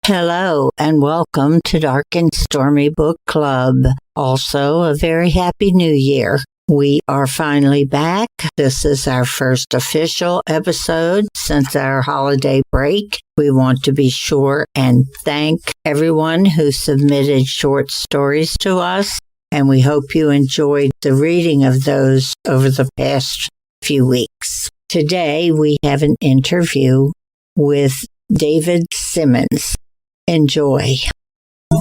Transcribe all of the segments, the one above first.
Hello and welcome to Dark and Stormy Book Club. Also, a very happy new year. We are finally back. This is our first official episode since our holiday break. We want to be sure and thank everyone who submitted short stories to us, and we hope you enjoyed the reading of those over the past few weeks. Today, we have an interview with David Simmons. Enjoy.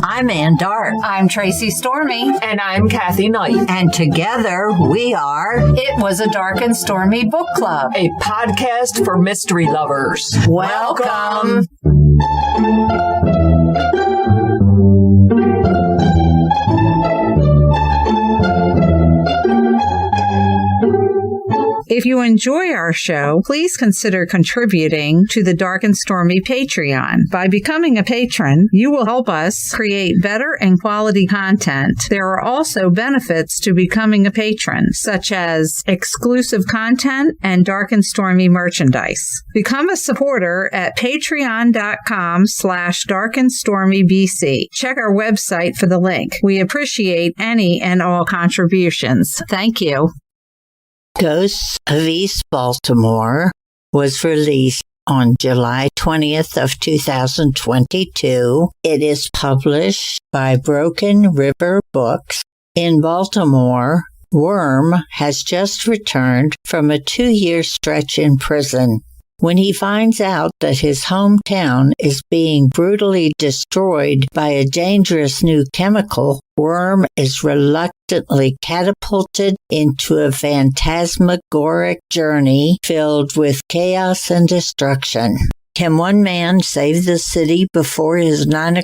I'm Ann Dart. I'm Tracy Stormy. And I'm Kathy Knight. And together we are It Was a Dark and Stormy Book Club, a podcast for mystery lovers. Welcome. If you enjoy our show, please consider contributing to the Dark and Stormy Patreon. By becoming a patron, you will help us create better and quality content. There are also benefits to becoming a patron, such as exclusive content and Dark and Stormy merchandise. Become a supporter at patreon.com/darkandstormybc. Check our website for the link. We appreciate any and all contributions. Thank you. Ghosts of East Baltimore was released on July 20th of 2022. It is published by Broken River Books. In Baltimore, Worm has just returned from a 2-year stretch in prison. When he finds out that his hometown is being brutally destroyed by a dangerous new chemical, Worm is reluctantly catapulted into a phantasmagoric journey filled with chaos and destruction. Can one man save the city before his 9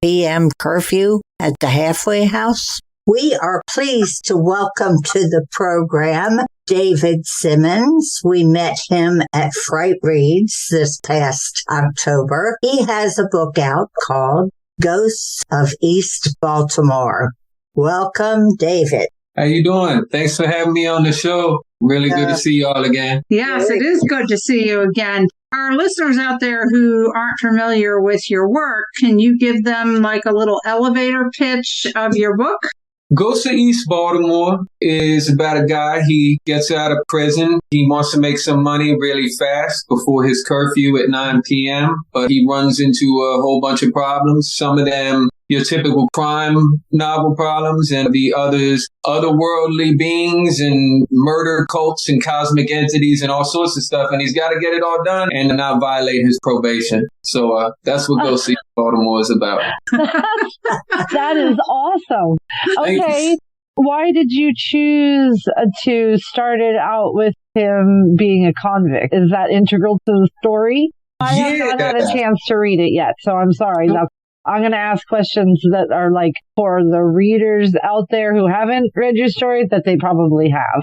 p.m. curfew at the halfway house? We are pleased to welcome to the program David Simmons. We met him at Fright Reads this past October. He has a book out called Ghosts of East Baltimore. Welcome, David. How you doing? Thanks for having me on the show. Really good to see you all again. Yes, it is good to see you again. Our listeners out there who aren't familiar with your work, can you give them like a little elevator pitch of your book? Ghosts of East Baltimore is about a guy. He gets out of prison. He wants to make some money really fast before his curfew at 9 p.m., but he runs into a whole bunch of problems. Some of them, your typical crime novel problems, and the others, otherworldly beings and murder cults and cosmic entities and all sorts of stuff. And he's got to get it all done and not violate his probation. So that's what Ghosts of East Baltimore is about. That is awesome. Okay. Why did you choose to start it out with him being a convict? Is that integral to the story? I have not had a chance to read it yet, so I'm sorry. I'm going to ask questions that are like for the readers out there who haven't read your story that they probably have.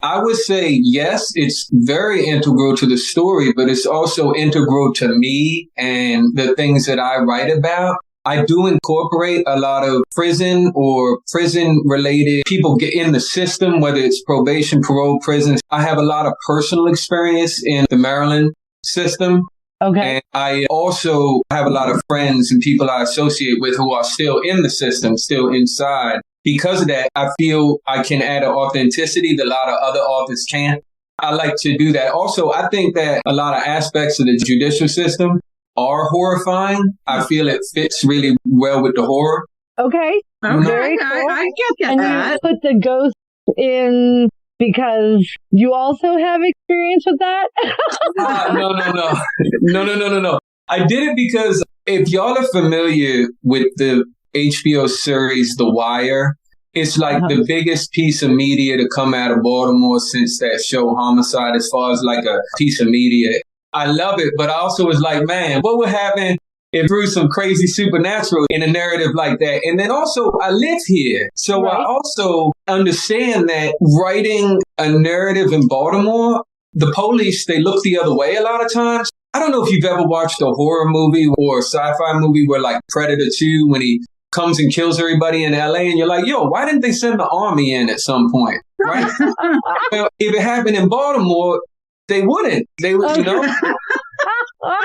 I would say, yes, it's very integral to the story, but it's also integral to me and the things that I write about. I do incorporate a lot of prison or prison-related people get in the system, whether it's probation, parole, prison. I have a lot of personal experience in the Maryland system. Okay. And I also have a lot of friends and people I associate with who are still in the system, still inside. Because of that, I feel I can add an authenticity that a lot of other authors can't. I like to do that. Also, I think that a lot of aspects of the judicial system are horrifying. I feel it fits really well with the horror. Okay. Very cool. I get and that. You put the ghost in because you also have experience with that? No. I did it because if y'all are familiar with the HBO series The Wire, it's like the biggest piece of media to come out of Baltimore since that show Homicide, as far as like a piece of media. I love it, but I also was like, man, what would happen if threw some crazy supernatural in a narrative like that? And then also, I live here. So right. I also understand that writing a narrative in Baltimore, the police, they look the other way a lot of times. I don't know if you've ever watched a horror movie or a sci-fi movie where like Predator 2, when he comes and kills everybody in LA and you're like, yo, why didn't they send the army in at some point? Right? Well, if it happened in Baltimore, they wouldn't. They would, you know?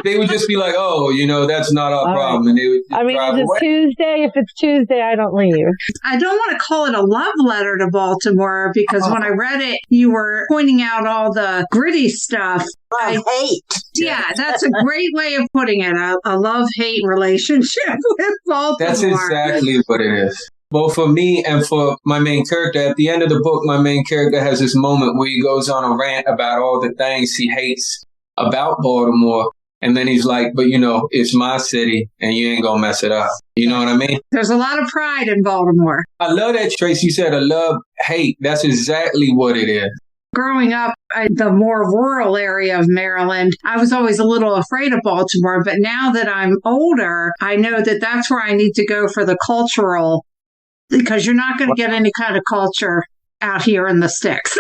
they would just be like, "Oh, that's not our problem," and they would just drive if it's away. Tuesday, if it's Tuesday, I don't leave. I don't want to call it a love letter to Baltimore because when I read it, you were pointing out all the gritty stuff. Hate. Yeah, that's a great way of putting it. A love-hate relationship with Baltimore. That's exactly what it is. Both for me and for my main character. At the end of the book, my main character has this moment where he goes on a rant about all the things he hates about Baltimore. And then he's like, but it's my city and you ain't gonna mess it up. You know what I mean? There's a lot of pride in Baltimore. I love that, Trace. You said a love-hate. That's exactly what it is. Growing up in the more rural area of Maryland, I was always a little afraid of Baltimore. But now that I'm older, I know that that's where I need to go for the cultural, because you're not going to get any kind of culture out here in the sticks.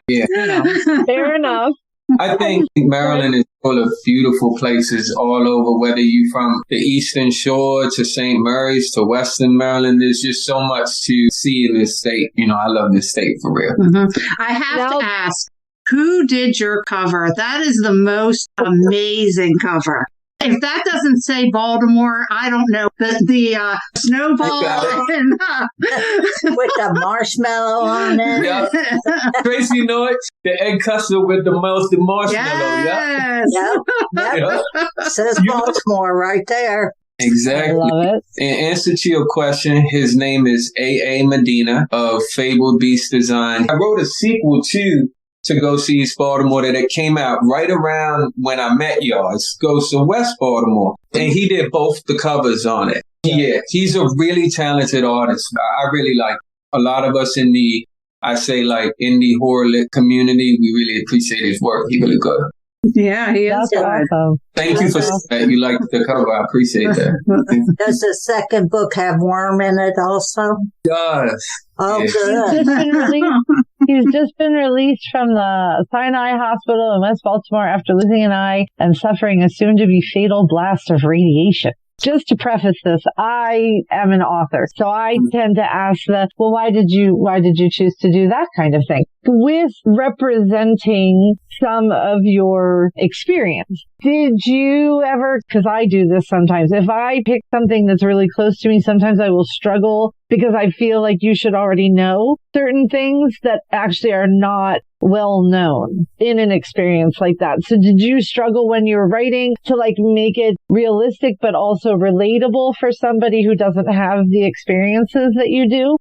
Yeah. Fair enough. I think Maryland is full of beautiful places all over, whether you're from the Eastern Shore to St. Mary's to Western Maryland. There's just so much to see in this state. I love this state for real. Mm-hmm. I have to ask, who did your cover? That is the most amazing cover. If that doesn't say Baltimore, I don't know. The snowball and, with the marshmallow on it. Yep. Tracy, the egg custard with the melted marshmallow. Yes. Yep. Says Baltimore right there. Exactly. I love it. In answer to your question, his name is A.A. Medina of Fabled Beast Design. I wrote a sequel to Go See East Baltimore that it came out right around when I met y'all. It goes to West Baltimore. And he did both the covers on it. Yeah, he's a really talented artist. I really like a lot of us in the, indie horror lit community. We really appreciate his work. He's really good. Yeah, he is good. Awesome. Thank you for that. You like the cover. I appreciate that. Does the second book have Worm in it also? It does. Oh, Yeah. good. He's just been released from the Sinai Hospital in West Baltimore after losing an eye and suffering a soon-to-be fatal blast of radiation. Just to preface this, I am an author, so I tend to ask why did you choose to do that kind of thing? With representing some of your experience, did you ever, because I do this sometimes, if I pick something that's really close to me, sometimes I will struggle because I feel like you should already know certain things that actually are not well known in an experience like that. So did you struggle when you were writing to make it realistic but also relatable for somebody who doesn't have the experiences that you do?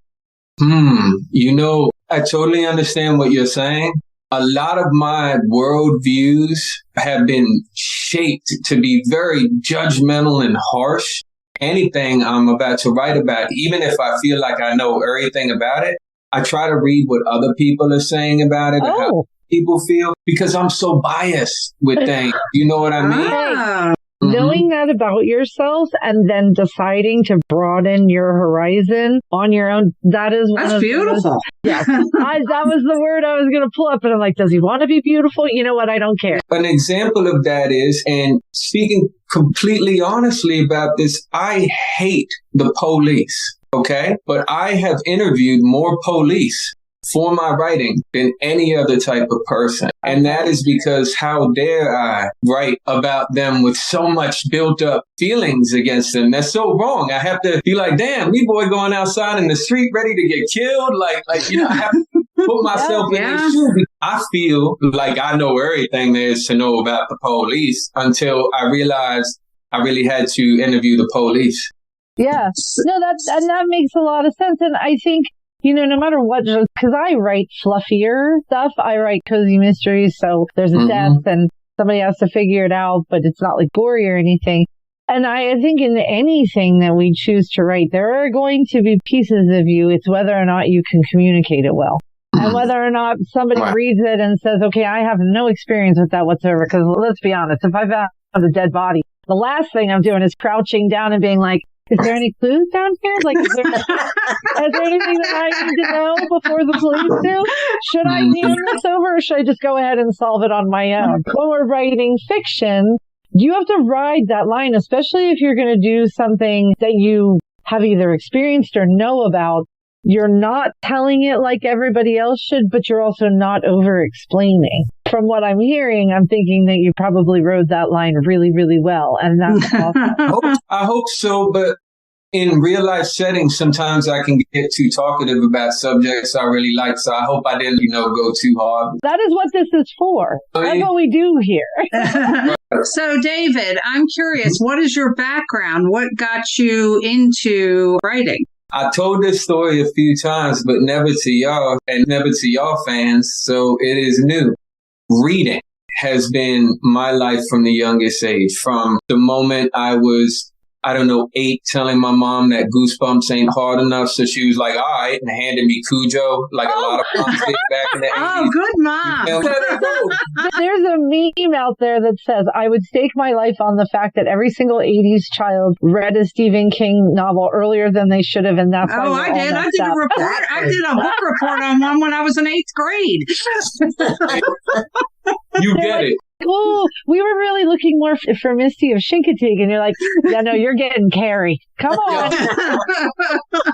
I totally understand what you're saying. A lot of my worldviews have been shaped to be very judgmental and harsh. Anything I'm about to write about, even if I feel like I know everything about it, I try to read what other people are saying about it and how people feel, because I'm so biased with things. You know what I mean? Knowing that about yourself and then deciding to broaden your horizon on your own, that's beautiful. Yeah. That was the word I was going to pull up, and I'm like, does he want to be beautiful? You know what? I don't care. An example of that is, and speaking completely honestly about this, I hate the police. Okay? But I have interviewed more police for my writing than any other type of person. And that is because how dare I write about them with so much built up feelings against them? That's so wrong. I have to be like, damn, me boy going outside in the street ready to get killed. I have to put myself in their shoes. I feel like I know everything there is to know about the police until I realized I really had to interview the police. Yeah. No, that makes a lot of sense. And I think, no matter what, because I write fluffier stuff, I write cozy mysteries. So there's a death and somebody has to figure it out, but it's not gory or anything. And I think in anything that we choose to write, there are going to be pieces of you. It's whether or not you can communicate it well. And whether or not somebody reads it and says, okay, I have no experience with that whatsoever. Because let's be honest, if I found a dead body, the last thing I'm doing is crouching down and being like, is there any clues down here? Is there anything that I need to know before the police do? Should I hand this over, or should I just go ahead and solve it on my own? When we're writing fiction, you have to ride that line, especially if you're going to do something that you have either experienced or know about. you're not telling it like everybody else should, but you're also not over-explaining. From what I'm hearing, I'm thinking that you probably rode that line really, really well. And that's awesome. I hope so, but in real life settings, sometimes I can get too talkative about subjects I really like. So I hope I didn't, go too hard. That is what this is for. That's what we do here. So, David, I'm curious, what is your background? What got you into writing? I told this story a few times, but never to y'all and never to y'all fans. So it is new. Reading has been my life from the youngest age, from the moment I was 8, telling my mom that Goosebumps ain't hard enough. So she was like, all right, and handed me Cujo, like a lot of moms did back in the 80s. Oh, good mom. There's a meme out there that says, I would stake my life on the fact that every single 80s child read a Stephen King novel earlier than they should have, and that's why I did. I did a report. I did a book report on one when I was in 8th grade. You get it. Oh, we were really looking more for Misty of Chincoteague, and you're like, yeah, no, you're getting Carrie. Come on.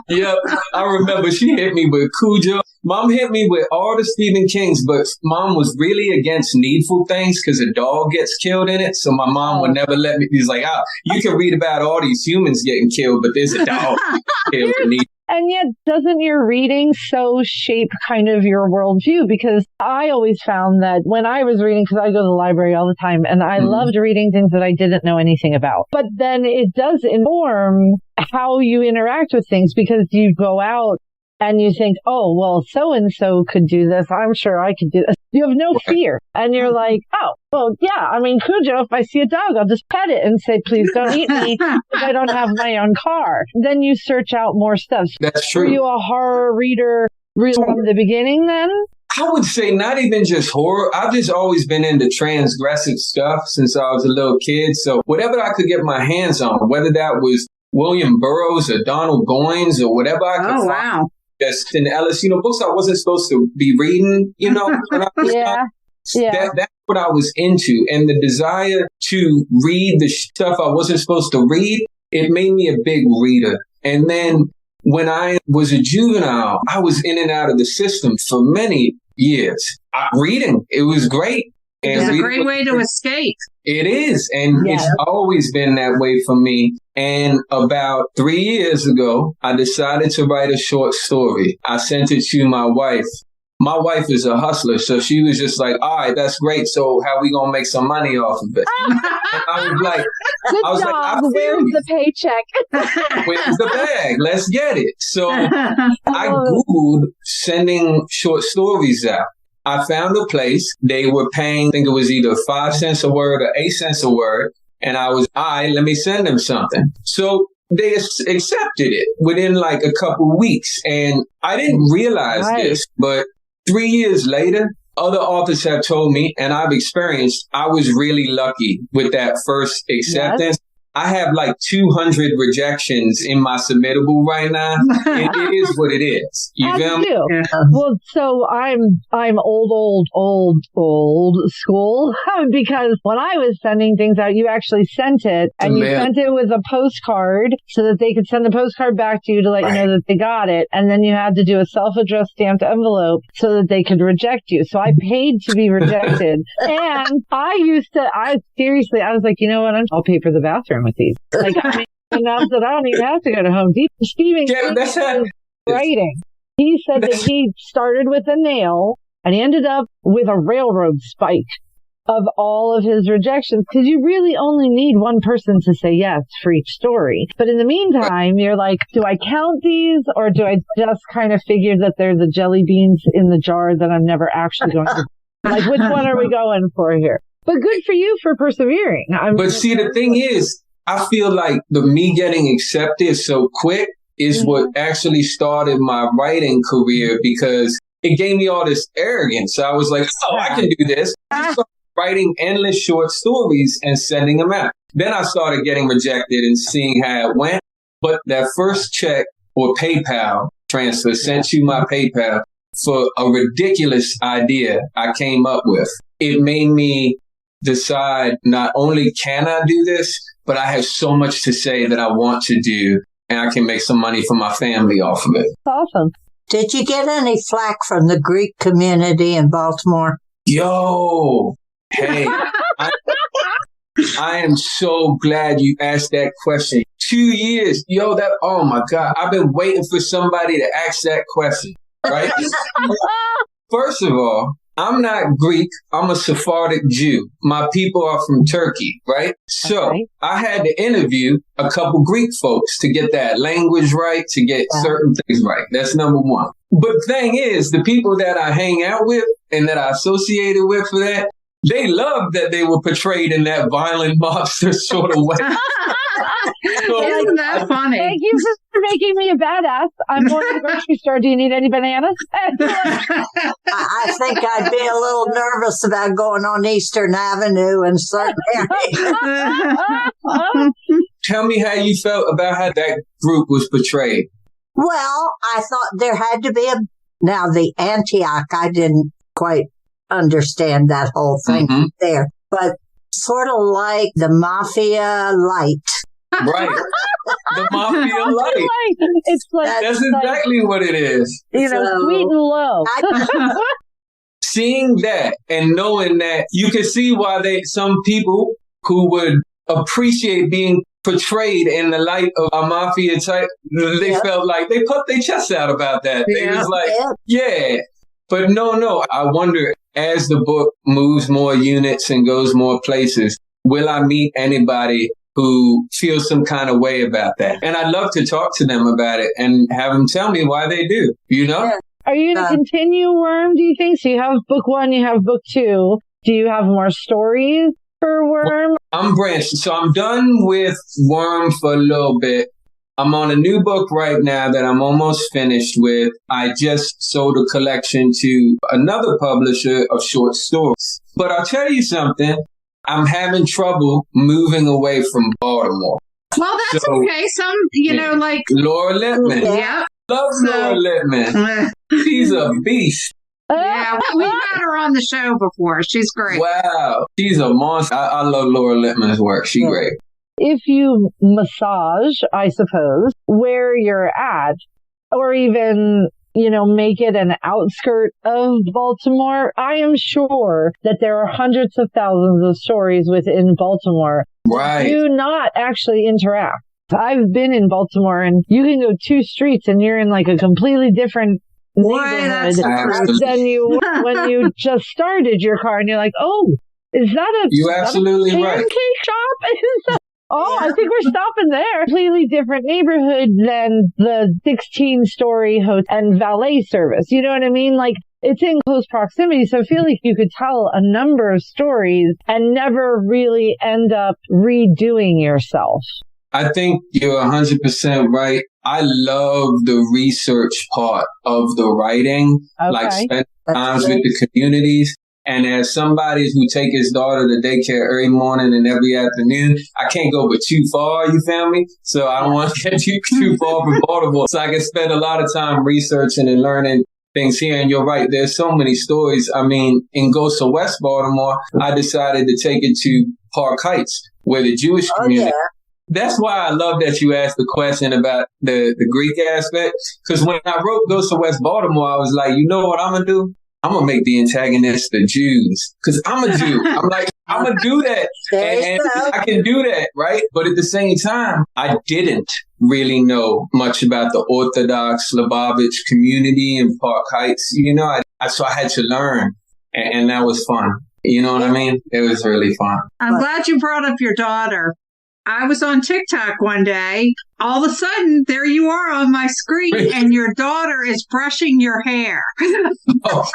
Yep, I remember she hit me with Cujo. Mom hit me with all the Stephen Kings, but Mom was really against Needful Things because a dog gets killed in it. So my mom would never let me. She's like, you can read about all these humans getting killed, but there's a dog killed in Needful. And yet, doesn't your reading so shape kind of your worldview? Because I always found that when I was reading, because I go to the library all the time, and I loved reading things that I didn't know anything about. But then it does inform how you interact with things, because you go out and you think, oh, well, so-and-so could do this. I'm sure I could do this. You have no fear. And you're like, oh, well, yeah, I mean, Cujo, if I see a dog, I'll just pet it and say, please don't eat me if I don't have my own car. Then you search out more stuff. That's true. Were you a horror reader from the beginning then? I would say not even just horror. I've just always been into transgressive stuff since I was a little kid. So whatever I could get my hands on, whether that was William Burroughs or Donald Goines or whatever I could find. Wow. Justin Ellis, books I wasn't supposed to be reading, when I was young. That's what I was into. And the desire to read the stuff I wasn't supposed to read, it made me a big reader. And then when I was a juvenile, I was in and out of the system for many years. Reading, it was great. It's a great way to escape. It is. And it's always been that way for me. And about 3 years ago, I decided to write a short story. I sent it to my wife. My wife is a hustler, so she was just like, all right, that's great. So how we going to make some money off of it? And I was like, Good job. Where's the paycheck? Where's the bag? Let's get it. So I Googled sending short stories out. I found a place. They were paying, I think it was either 5 cents a word or 8 cents a word. And I was, all right, let me send them something. So they accepted it within like a couple weeks. And I didn't realize this, but 3 years later, other authors have told me, and I've experienced, I was really lucky with that first acceptance. I have like 200 rejections in my submittable right now. It is what it is. You feel me? Yeah. Well, so I'm old school because when I was sending things out, you actually sent it and you sent it with a postcard so that they could send the postcard back to you to let you know that they got it. And then you had to do a self-addressed stamped envelope so that they could reject you. So I paid to be rejected. And I was like, you know what? I'll pay for the bathroom with these. Like, I mean, enough that I don't even have to go to Home Depot. Stephen King was writing. He said that he started with a nail and he ended up with a railroad spike of all of his rejections, because you really only need one person to say yes for each story. But in the meantime, you're like, do I count these, or do I just kind of figure that they're the jelly beans in the jar that I'm never actually going to, like, which one are we going for here? But good for you for persevering. But see, the thing is, I feel like me getting accepted so quick is what actually started my writing career, because it gave me all this arrogance. I was like, oh, I can do this. I just started writing endless short stories and sending them out. Then I started getting rejected and seeing how it went. But that first check or PayPal transfer, sent you my PayPal for a ridiculous idea I came up with. It made me decide not only can I do this, but I have so much to say that I want to do. and I can make some money for my family off of it. Awesome. Did you get any flack from the Greek community in Baltimore? Yo, hey, I am so glad you asked that question. 2 years, oh my God, I've been waiting for somebody to ask that question, right? First of all, I'm not Greek. I'm a Sephardic Jew. My people are from Turkey, right? So Okay. I had to interview a couple Greek folks to get that language right, to get certain things right. That's number one. But the thing is, the people that I hang out with and that I associated with for that, they loved that they were portrayed in that violent mobster sort of way. So, Isn't that funny? Thank you for making me a badass. I'm going to the grocery store. Do you need any bananas? I think I'd be a little nervous about going on Eastern Avenue in certain areas. Tell me how you felt about how that group was portrayed. Well, I thought there had to be now the Antioch, I didn't quite understand that whole thing there, but sort of like the Mafia light. Right. The Mafia light. It's like That's exactly what it is. you know, So- sweet and low. Seeing that and knowing that, you can see why some people who would appreciate being portrayed in the light of a mafia type, they felt like they put their chests out about that. They was like, yeah. But no. I wonder, as the book moves more units and goes more places, will I meet anybody who feels some kind of way about that? And I'd love to talk to them about it and have them tell me why they do, you know? Yeah. Are you going to continue Worm, do you think? So you have book 1, you have book 2. Do you have more stories for Worm? I'm branched. So I'm done with Worm for a little bit. I'm on a new book right now that I'm almost finished with. I just sold a collection to another publisher of short stories. But I'll tell you something. I'm having trouble moving away from Baltimore. Well, that's okay. Some, like... Laura Lippman. Yeah. Love Laura Lippman. She's a beast. Yeah, we've had her on the show before. She's great. Wow. She's a monster. I love Laura Lippman's work. She's great. If you massage, I suppose, where you're at, or even, make it an outskirt of Baltimore, I am sure that there are hundreds of thousands of stories within Baltimore Right. do not actually interact. I've been in Baltimore and you can go 2 streets and you're in like a completely different neighborhood than you when you just started your car and you're like, oh, is that You're absolutely right. pancake shop? Oh, I think we're stopping there. Completely different neighborhood than the 16-story hotel and valet service. You know what I mean? Like, it's in close proximity. So I feel like you could tell a number of stories and never really end up redoing yourself. I think you're 100% right. I love the research part of the writing, like spending times with the communities. And as somebody who take his daughter to daycare every morning and every afternoon, I can't go but too far, you feel me? So I don't want to get too far from Baltimore. So I can spend a lot of time researching and learning things here. And you're right, there's so many stories. I mean, in Ghosts of West Baltimore, I decided to take it to Park Heights, where the Jewish community. That's why I love that you asked the question about the Greek aspect. Because when I wrote Ghosts of West Baltimore, I was like, you know what I'm going to do? I'm going to make the antagonists the Jews. Because I'm a Jew. I'm like, I'm going to do that. And I can do that, right? But at the same time, I didn't really know much about the Orthodox Lubavitch community in Park Heights. So I had to learn. And that was fun. You know what I mean? It was really fun. I'm glad you brought up your daughter. I was on TikTok one day. All of a sudden, there you are on my screen, and your daughter is brushing your hair. Oh.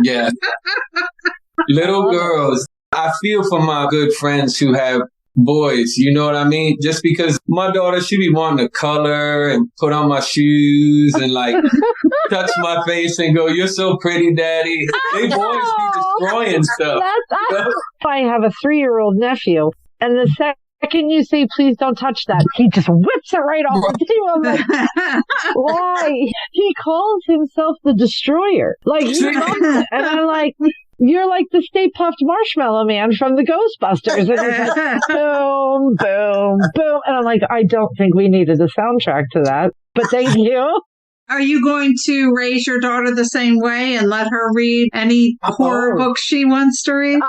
Yeah. Little girls. I feel for my good friends who have boys, you know what I mean? Just because my daughter, she be wanting to color and put on my shoes and like touch my face and go, "You're so pretty, daddy." They boys be destroying stuff. I have a 3-year-old nephew, and the second you say, "Please don't touch that," he just whips it right off the table. I'm like, why? He calls himself the Destroyer. Like, he loves it. And I'm like, You're like the Stay Puft Marshmallow Man from the Ghostbusters. And it's like, boom, boom, boom. And I'm like, I don't think we needed a soundtrack to that, but thank you. Are you going to raise your daughter the same way and let her read any horror books she wants to read?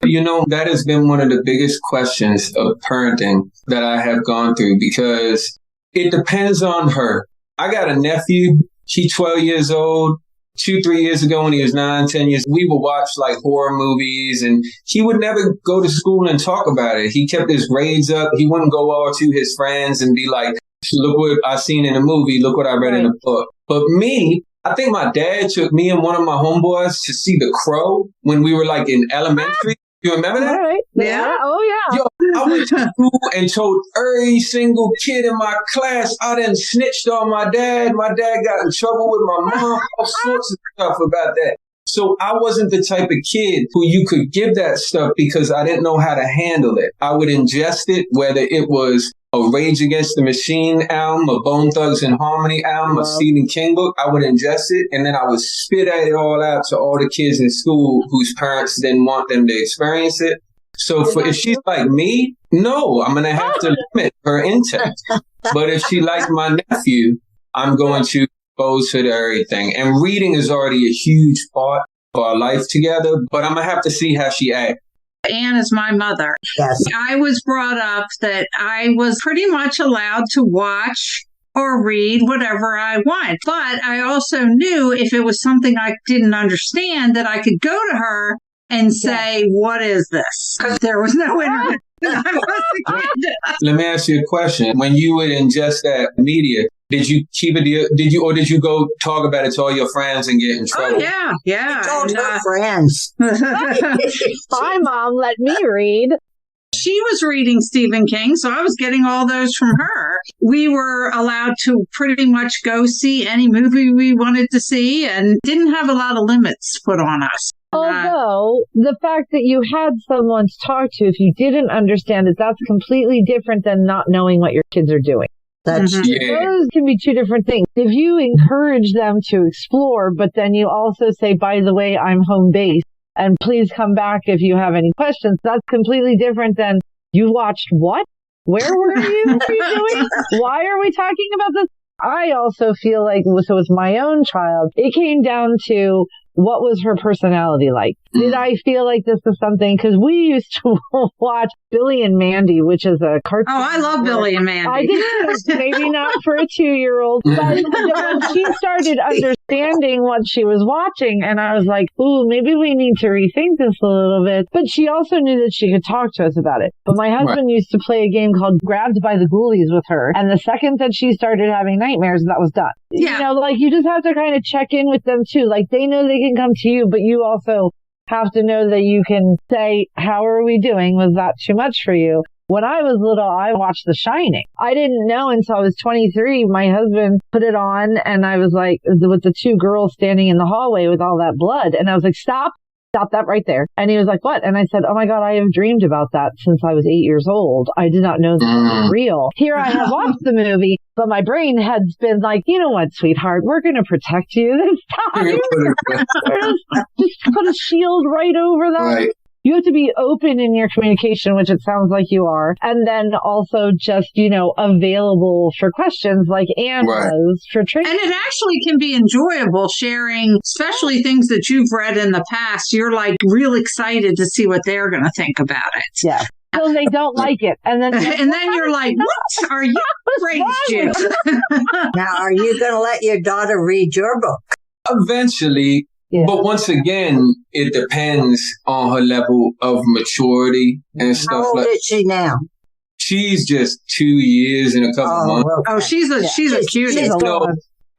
You know, that has been one of the biggest questions of parenting that I have gone through because it depends on her. I got a nephew. He's 12 years old. 2-3 years ago when he was 9-10 years, we would watch like horror movies and he would never go to school and talk about it. He kept his grades up. He wouldn't go all to his friends and be like, look what I seen in a movie. Look what I read in a book. But me, I think my dad took me and one of my homeboys to see The Crow when we were like in elementary. You remember that? Right. Yeah. Oh, yeah. Yo, I went to school and told every single kid in my class I done snitched on my dad. My dad got in trouble with my mom, all sorts of stuff about that. So I wasn't the type of kid who you could give that stuff because I didn't know how to handle it. I would ingest it, whether it was a Rage Against the Machine album, a Bone Thugs and Harmony album, a Stephen King book. I would ingest it and then I would spit at it all out to all the kids in school whose parents didn't want them to experience it. So if she's like me, no, I'm going to have to limit her intake. But if she likes my nephew, I'm going to expose her to everything. And reading is already a huge part of our life together, but I'm going to have to see how she acts. Anne is my mother. Yes. I was brought up that I was pretty much allowed to watch or read whatever I want. But I also knew if it was something I didn't understand that I could go to her and say, what is this? Because there was no internet. I was a kid. Let me ask you a question. When you would ingest that media, did you keep it? Did you go talk about it to all your friends and get in trouble? Oh, yeah. She told her friends. Hi, Mom, let me read. She was reading Stephen King, so I was getting all those from her. We were allowed to pretty much go see any movie we wanted to see and didn't have a lot of limits put on us. Although the fact that you had someone to talk to, if you didn't understand it, that's completely different than not knowing what your kids are doing. That's Those can be two different things. If you encourage them to explore, but then you also say, by the way, I'm home based and please come back if you have any questions, that's completely different than you watched what? Where were you? What are you doing? Why are we talking about this? I also feel like, so with my own child, it came down to what was her personality like? Did I feel like this was something? Because we used to watch Billy and Mandy, which is a cartoon. Oh, I love Billy and Mandy. I did too. Maybe not for a 2-year-old, but when she started understanding what she was watching, and I was like, ooh, maybe we need to rethink this a little bit. But she also knew that she could talk to us about it. But my husband used to play a game called Grabbed by the Ghoulies with her. And the second that she started having nightmares, that was done. Yeah. You know, like you just have to kind of check in with them too. Like they know they can come to you, but you also have to know that you can say, how are we doing? Was that too much for you? When I was little, I watched The Shining. I didn't know until I was 23. My husband put it on and I was like, with the two girls standing in the hallway with all that blood. And I was like, stop that right there. And he was like, what? And I said, oh my God, I have dreamed about that since I was 8 years old. I did not know that was real. Here I have watched the movie, but my brain had been like, you know what, sweetheart, we're going to protect you this time. Just put a shield right over that. Right. You have to be open in your communication, which it sounds like you are. And then also just, available for questions like Anne was for training. And it actually can be enjoyable sharing, especially things that you've read in the past. You're like real excited to see what they're going to think about it. Yeah. So they don't like it. And then you're like, what are you crazy? Now, are you going to let your daughter read your book? Eventually. Yeah. But once again, it depends on her level of maturity and stuff How old like that. is she now? She's just 2 years and a couple months. Okay. Oh, she's a cutie. So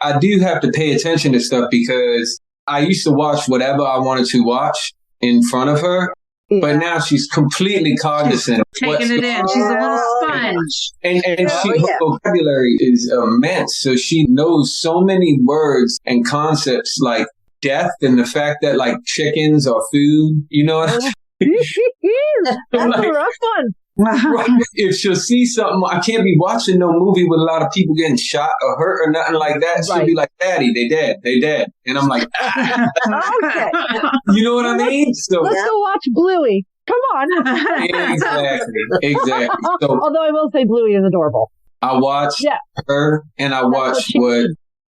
I do have to pay attention to stuff because I used to watch whatever I wanted to watch in front of her. Yeah. But now she's completely cognizant. Taking it in. She's a little sponge. And her vocabulary is immense. So she knows so many words and concepts like death and the fact that like chickens are food, That's a rough one. Right. If she'll see something, I can't be watching no movie with a lot of people getting shot or hurt or nothing like that. She'll be like, Daddy, they dead. And I'm like, Okay. You know what I mean? So Let's go watch Bluey. Come on. Exactly. So Although I will say Bluey is adorable. I watched her and I watched what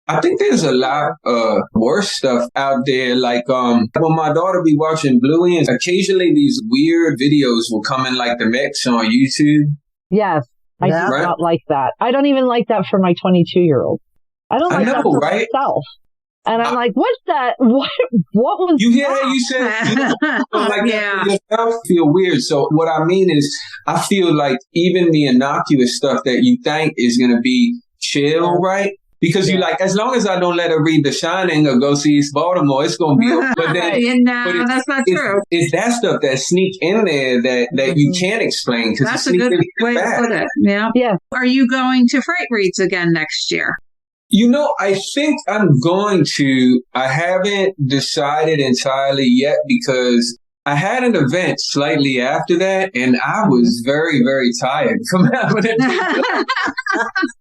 I think there's a lot of worse stuff out there. Like when my daughter be watching Bluey, and occasionally these weird videos will come in like the mix on YouTube. Yes. I do not like that. I don't even like that for my 22-year-old. I don't like that for myself. And I'm like, what's that? What was you hear that? You said you don't like that for yourself? Feel weird. So what I mean is, I feel like even the innocuous stuff that you think is going to be chill, right? Because you like, as long as I don't let her read The Shining or go see East Baltimore, it's going to be okay. But then, that's not true. It's that stuff that sneak in there that you can't explain. That's a good way to put it. Yeah. Are you going to Fright Reads again next year? You know, I think I'm going to. I haven't decided entirely yet because I had an event slightly after that, and I was very, very tired from having it.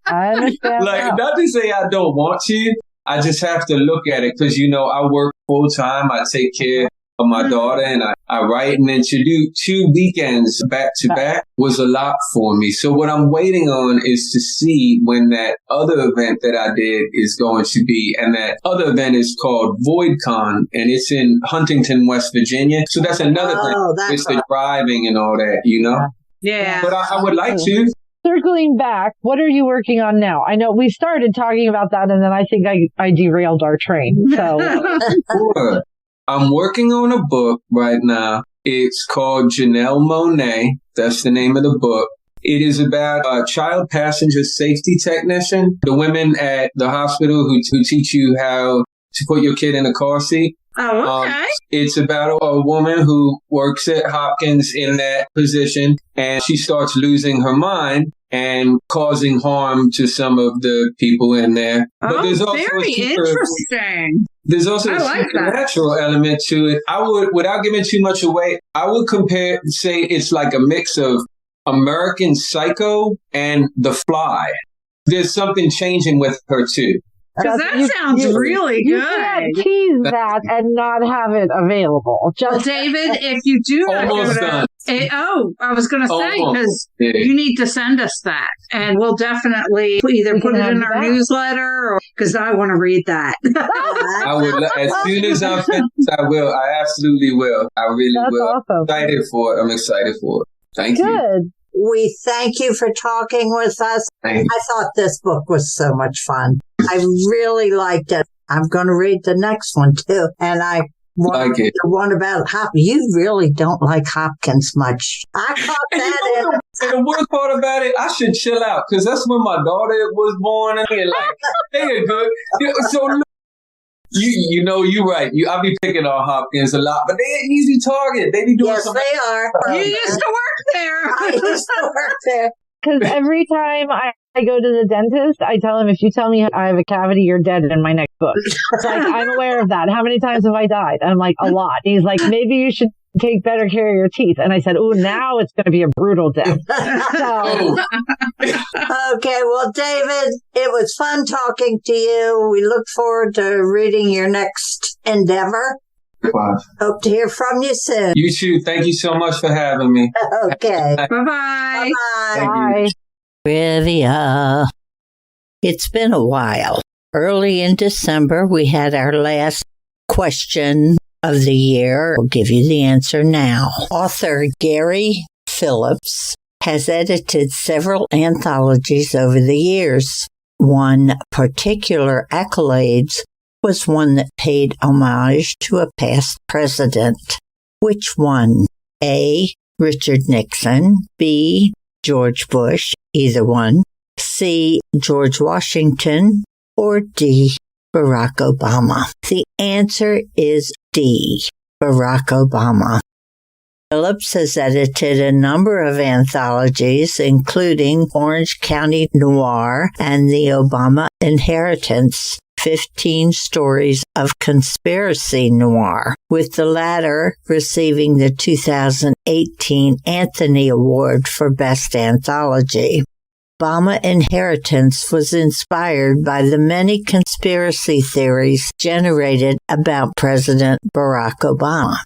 I understand. Not to say I don't want to. I just have to look at it because, you know, I work full time. I take care of my daughter and I write. And then to do 2 weekends back to back was a lot for me. So what I'm waiting on is to see when that other event that I did is going to be. And that other event is called VoidCon, and it's in Huntington, West Virginia. So that's another thing. It's the driving and all that, you know? Yeah. But I would like to. Circling back, what are you working on now? I know we started talking about that, and then I think I derailed our train. So Sure. I'm working on a book right now. It's called Janelle Monáe. That's the name of the book. It is about a child passenger safety technician, the women at the hospital who teach you how to put your kid in a car seat. Oh, okay. It's about a woman who works at Hopkins in that position, and she starts losing her mind and causing harm to some of the people in there. But there's also very interesting. There's also a supernatural element to it. I would, without giving too much away, I would say it's like a mix of American Psycho and The Fly. There's something changing with her too. Because that sounds really good. You can't tease that and not have it available. Well, David, if you do not go to... I was going to say, because you need to send us that. And we'll definitely either put it in our newsletter, or because I want to read that. I would, as soon as I'm finished, I will. I absolutely will. I really will. Awesome. I'm excited for it. Thank you. Good. We thank you for talking with us. I thought this book was so much fun. I really liked it. I'm going to read the next one too. And I want the one about Hopkins. You really don't like Hopkins much. I caught that And the worst part about it, I should chill out because that's when my daughter was born. And they're like, they are good. So you know, you're right. I'll be picking on Hopkins a lot, but they're an easy target. They be doing something. Yes, they are. You used to work there. I used to work there. Because every time I go to the dentist, I tell him, if you tell me I have a cavity, you're dead in my next book. It's like, I'm aware of that. How many times have I died? And I'm like, a lot. He's like, maybe you should take better care of your teeth. And I said, oh, now it's going to be a brutal death. Okay, well, David, it was fun talking to you. We look forward to reading your next endeavor. Wow. Hope to hear from you soon. You too. Thank you so much for having me. Okay. Bye-bye. Bye. Trivia. It's been a while. Early in December, we had our last question of the year. We'll give you the answer now. Author Gary Phillips has edited several anthologies over the years. One particular accolades was one that paid homage to a past president. Which one? A. Richard Nixon. B. George Bush. Either one. C. George Washington. Or D. Barack Obama. The answer is D. Barack Obama. Phillips has edited a number of anthologies, including Orange County Noir and The Obama Inheritance. 15 stories of conspiracy noir, with the latter receiving the 2018 Anthony Award for Best Anthology. Obama Inheritance was inspired by the many conspiracy theories generated about President Barack Obama.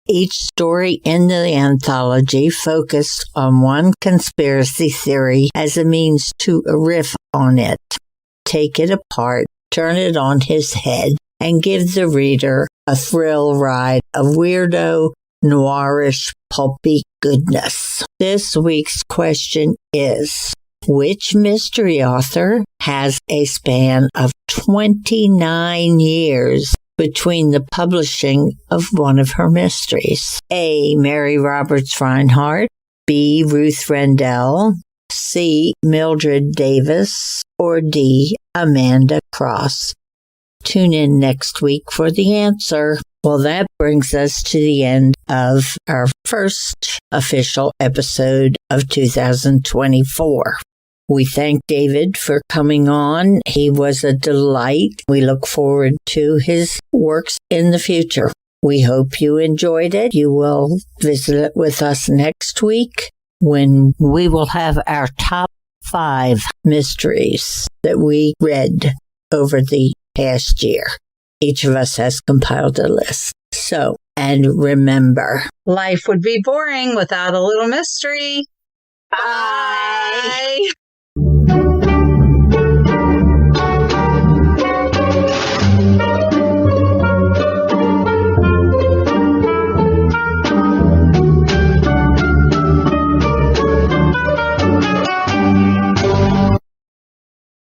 Each story in the anthology focused on one conspiracy theory as a means to riff on it, take it apart, turn it on his head, and give the reader a thrill ride of weirdo, noirish, pulpy goodness. This week's question is, which mystery author has a span of 29 years between the publishing of one of her mysteries? A. Mary Roberts Reinhardt, B. Ruth Rendell, C. Mildred Davis, or D. Amanda Cross? Tune in next week for the answer. Well, that brings us to the end of our first official episode of 2024. We thank David for coming on. He was a delight. We look forward to his works in the future. We hope you enjoyed it. You will visit it with us next week when we will have our top 5 mysteries that we read over the past year. Each of us has compiled a list. So, and remember, Life would be boring without a little mystery. bye.